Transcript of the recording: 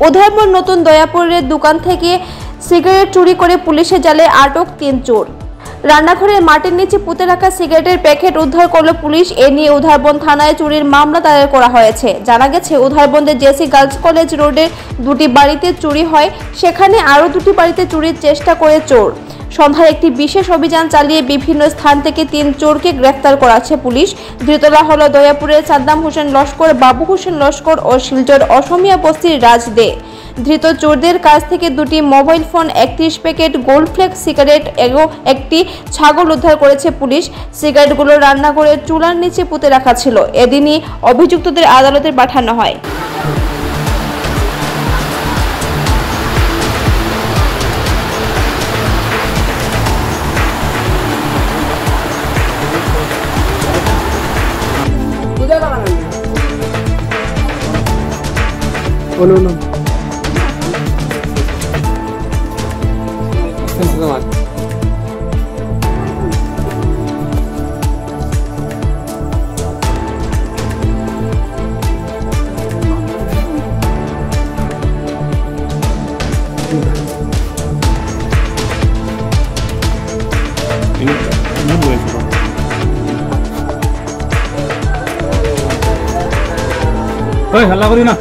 উদয়পুর নতুন দয়াপুরের দোকান থেকে সিগারেট চুরি করে পুলিশের জালে আটক 3 চোর। রান্নাঘরের মাটির নিচে পুঁতে রাখা সিগারেটের প্যাকেট উদ্ধার করল পুলিশ। এ নিয়ে উধারবন থানায় চুরির মামলা দায়ের করা হয়েছে। জানা গেছে, উধারবন্দের জেসি গার্লস কলেজ রোডের 2টি বাড়িতে চুরি হয়, সেখানে আরও 2টি বাড়িতে চুরির চেষ্টা করে চোর। সন্ধ্যায় একটি বিশেষ অভিযান চালিয়ে বিভিন্ন স্থান থেকে 3 চোরকে গ্রেফতার করেছে পুলিশ। ধৃতরা হল দয়াপুরের সাদ্দাম হোসেন লস্কর, বাবু হোসেন লস্কর ও শিলচর অসমিয়া বস্তির রাজ দে। ধৃত চোরদের কাছ থেকে 2টি mobile phone, 31 packet Gold Flake cigarette এবং একটি ছাগল উদ্ধার করেছে পুলিশ। সিগারেটগুলো রান্নাঘরের চুলার নিচে পুঁতে রাখা ছিল। এদিনই অভিযুক্তদের আদালতে পাঠানো হয়। হাল্লা করি না।